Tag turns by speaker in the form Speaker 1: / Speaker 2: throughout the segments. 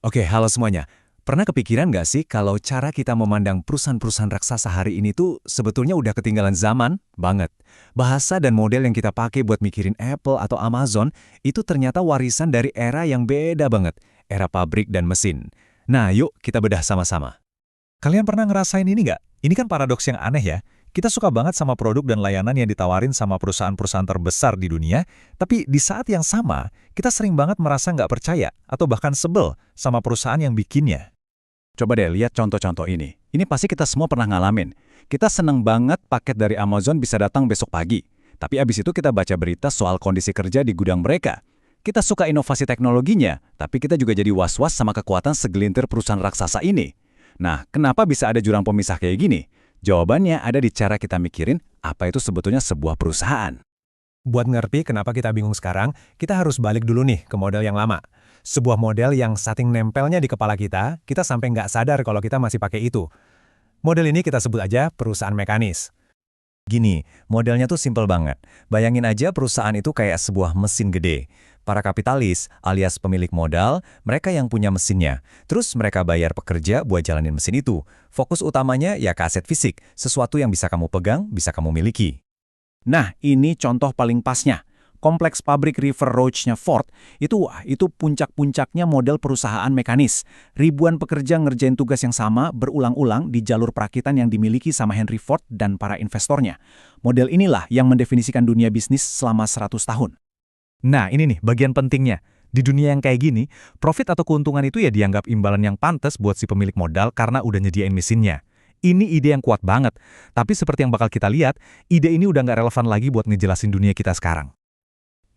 Speaker 1: Oke, halo semuanya. Pernah kepikiran nggak sih kalau cara kita memandang perusahaan-perusahaan raksasa hari ini tuh sebetulnya udah ketinggalan zaman banget? Bahasa dan model yang kita pakai buat mikirin Apple atau Amazon itu ternyata warisan dari era yang beda banget, era pabrik dan mesin. Nah, yuk kita bedah sama-sama.
Speaker 2: Kalian pernah ngerasain ini nggak? Ini kan paradoks yang aneh ya. Kita suka banget sama produk dan layanan yang ditawarin sama perusahaan-perusahaan terbesar di dunia, tapi di saat yang sama, kita sering banget merasa nggak percaya atau bahkan sebel sama perusahaan yang bikinnya.
Speaker 1: Coba deh lihat contoh-contoh ini. Ini pasti kita semua pernah ngalamin. Kita seneng banget paket dari Amazon bisa datang besok pagi. Tapi abis itu kita baca berita soal kondisi kerja di gudang mereka. Kita suka inovasi teknologinya, tapi kita juga jadi was-was sama kekuatan segelintir perusahaan raksasa ini. Nah, kenapa bisa ada jurang pemisah kayak gini? Jawabannya ada di cara kita mikirin apa itu sebetulnya sebuah perusahaan.
Speaker 3: Buat ngerti kenapa kita bingung sekarang, kita harus balik dulu nih ke model yang lama. Sebuah model yang saking nempelnya di kepala kita sampai nggak sadar kalau kita masih pakai itu. Model ini kita sebut aja perusahaan mekanis.
Speaker 2: Gini, modelnya tuh simpel banget. Bayangin aja perusahaan itu kayak sebuah mesin gede. Para kapitalis, alias pemilik modal, mereka yang punya mesinnya. Terus mereka bayar pekerja buat jalanin mesin itu. Fokus utamanya ya ke aset fisik, sesuatu yang bisa kamu pegang, bisa kamu miliki.
Speaker 1: Nah, ini contoh paling pasnya. Kompleks pabrik River Rouge-nya Ford, itu puncak-puncaknya model perusahaan mekanis. Ribuan pekerja ngerjain tugas yang sama berulang-ulang di jalur perakitan yang dimiliki sama Henry Ford dan para investornya. Model inilah yang mendefinisikan dunia bisnis selama 100 tahun.
Speaker 2: Nah, ini nih bagian pentingnya. Di dunia yang kayak gini, profit atau keuntungan itu ya dianggap imbalan yang pantas buat si pemilik modal karena udah nyediain mesinnya. Ini ide yang kuat banget, tapi seperti yang bakal kita lihat, ide ini udah nggak relevan lagi buat ngejelasin dunia kita sekarang.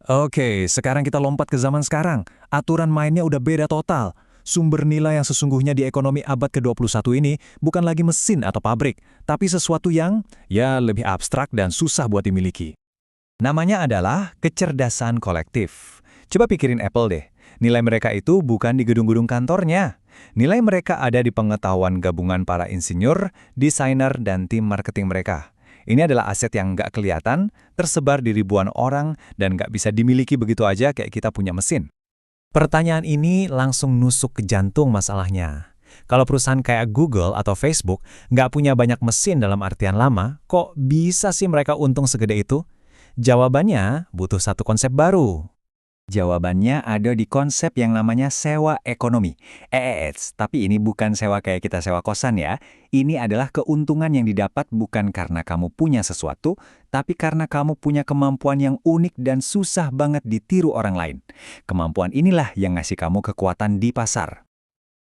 Speaker 1: Oke, sekarang kita lompat ke zaman sekarang. Aturan mainnya udah beda total. Sumber nilai yang sesungguhnya di ekonomi abad ke-21 ini bukan lagi mesin atau pabrik, tapi sesuatu yang, ya, lebih abstrak dan susah buat dimiliki. Namanya adalah kecerdasan kolektif. Coba pikirin Apple deh. Nilai mereka itu bukan di gedung-gedung kantornya. Nilai mereka ada di pengetahuan gabungan para insinyur, desainer, dan tim marketing mereka. Ini adalah aset yang nggak kelihatan, tersebar di ribuan orang, dan nggak bisa dimiliki begitu aja kayak kita punya mesin. Pertanyaan ini langsung nusuk ke jantung masalahnya. Kalau perusahaan kayak Google atau Facebook nggak punya banyak mesin dalam artian lama, kok bisa sih mereka untung segede itu? Jawabannya butuh satu konsep baru. Jawabannya ada di konsep yang namanya sewa ekonomi. Tapi ini bukan sewa kayak kita sewa kosan ya. Ini adalah keuntungan yang didapat bukan karena kamu punya sesuatu, tapi karena kamu punya kemampuan yang unik dan susah banget ditiru orang lain. Kemampuan inilah yang ngasih kamu kekuatan di pasar.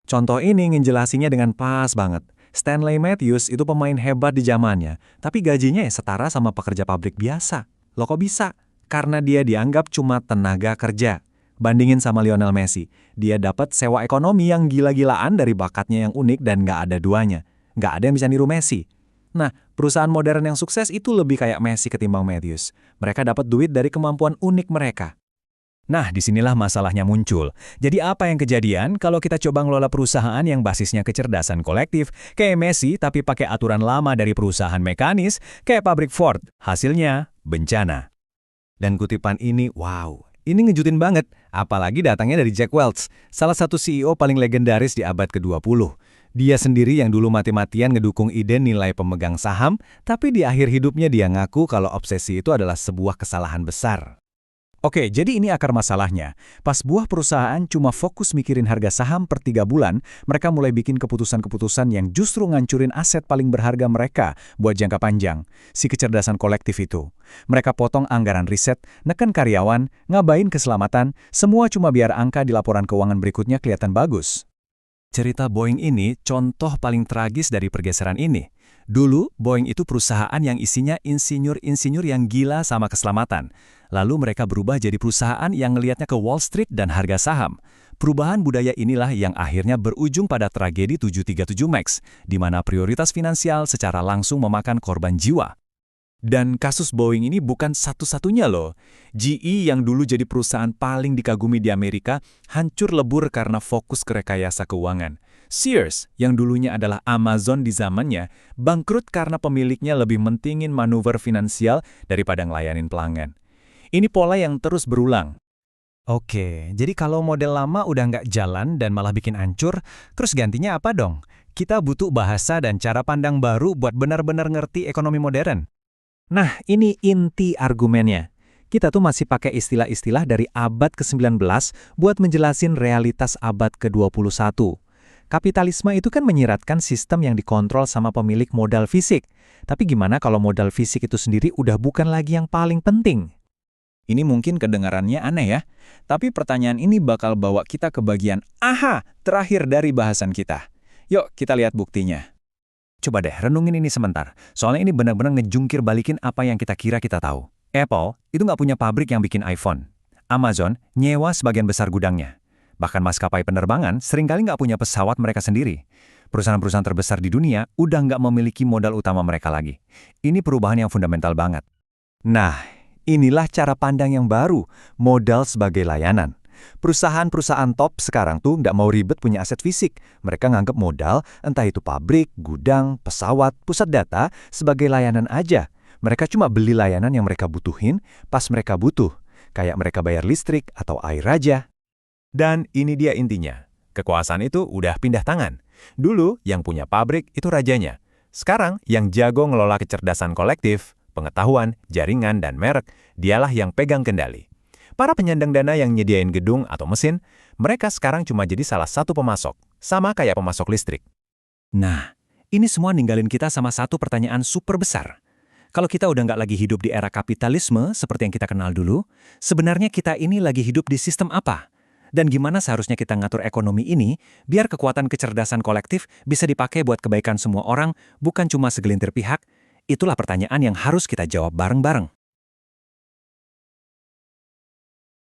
Speaker 1: Contoh ini ngejelasinnya dengan pas banget. Stanley Matthews itu pemain hebat di zamannya, tapi gajinya ya setara sama pekerja pabrik biasa. Loh kok bisa? Karena dia dianggap cuma tenaga kerja. Bandingin sama Lionel Messi, dia dapat sewa ekonomi yang gila-gilaan dari bakatnya yang unik dan nggak ada duanya. Nggak ada yang bisa niru Messi. Nah, perusahaan modern yang sukses itu lebih kayak Messi ketimbang Matthews. Mereka dapat duit dari kemampuan unik mereka. Nah, disinilah masalahnya muncul. Jadi apa yang kejadian kalau kita coba ngelola perusahaan yang basisnya kecerdasan kolektif, kayak Messi tapi pakai aturan lama dari perusahaan mekanis, kayak pabrik Ford? Hasilnya, bencana. Dan kutipan ini, wow, ini ngejutin banget, apalagi datangnya dari Jack Welch, salah satu CEO paling legendaris di abad ke-20. Dia sendiri yang dulu mati-matian ngedukung ide nilai pemegang saham, tapi di akhir hidupnya dia ngaku kalau obsesi itu adalah sebuah kesalahan besar. Oke, jadi ini akar masalahnya. Pas buah perusahaan cuma fokus mikirin harga saham per 3 bulan, mereka mulai bikin keputusan-keputusan yang justru ngancurin aset paling berharga mereka buat jangka panjang, si kecerdasan kolektif itu. Mereka potong anggaran riset, neken karyawan, ngabain keselamatan, semua cuma biar angka di laporan keuangan berikutnya kelihatan bagus. Cerita Boeing ini contoh paling tragis dari pergeseran ini. Dulu, Boeing itu perusahaan yang isinya insinyur-insinyur yang gila sama keselamatan. Lalu mereka berubah jadi perusahaan yang ngelihatnya ke Wall Street dan harga saham. Perubahan budaya inilah yang akhirnya berujung pada tragedi 737 MAX, di mana prioritas finansial secara langsung memakan korban jiwa. Dan kasus Boeing ini bukan satu-satunya loh. GE yang dulu jadi perusahaan paling dikagumi di Amerika hancur lebur karena fokus ke rekayasa keuangan. Sears, yang dulunya adalah Amazon di zamannya, bangkrut karena pemiliknya lebih mentingin manuver finansial daripada ngelayanin pelanggan. Ini pola yang terus berulang.
Speaker 3: Oke, jadi kalau model lama udah nggak jalan dan malah bikin hancur, terus gantinya apa dong? Kita butuh bahasa dan cara pandang baru buat benar-benar ngerti ekonomi modern.
Speaker 1: Nah, ini inti argumennya. Kita tuh masih pakai istilah-istilah dari abad ke-19 buat menjelasin realitas abad ke-21. Kapitalisme itu kan menyiratkan sistem yang dikontrol sama pemilik modal fisik. Tapi gimana kalau modal fisik itu sendiri udah bukan lagi yang paling penting?
Speaker 4: Ini mungkin kedengarannya aneh ya, tapi pertanyaan ini bakal bawa kita ke bagian aha terakhir dari bahasan kita. Yuk kita lihat buktinya.
Speaker 2: Coba deh renungin ini sebentar, soalnya ini benar-benar ngejungkir balikin apa yang kita kira kita tahu. Apple itu nggak punya pabrik yang bikin iPhone. Amazon nyewa sebagian besar gudangnya. Bahkan maskapai penerbangan seringkali nggak punya pesawat mereka sendiri. Perusahaan-perusahaan terbesar di dunia udah nggak memiliki modal utama mereka lagi. Ini perubahan yang fundamental banget.
Speaker 1: Nah, inilah cara pandang yang baru, modal sebagai layanan. Perusahaan-perusahaan top sekarang tuh nggak mau ribet punya aset fisik. Mereka nganggap modal, entah itu pabrik, gudang, pesawat, pusat data, sebagai layanan aja. Mereka cuma beli layanan yang mereka butuhin pas mereka butuh. Kayak mereka bayar listrik atau air aja.
Speaker 3: Dan ini dia intinya. Kekuasaan itu udah pindah tangan. Dulu yang punya pabrik itu rajanya. Sekarang yang jago ngelola kecerdasan kolektif, pengetahuan, jaringan, dan merek, dialah yang pegang kendali. Para penyandang dana yang nyediain gedung atau mesin, mereka sekarang cuma jadi salah satu pemasok, sama kayak pemasok listrik.
Speaker 1: Nah, ini semua ninggalin kita sama satu pertanyaan super besar. Kalau kita udah nggak lagi hidup di era kapitalisme seperti yang kita kenal dulu, sebenarnya kita ini lagi hidup di sistem apa? Dan gimana seharusnya kita ngatur ekonomi ini biar kekuatan kecerdasan kolektif bisa dipakai buat kebaikan semua orang, bukan cuma segelintir pihak? Itulah pertanyaan yang harus kita jawab bareng-bareng.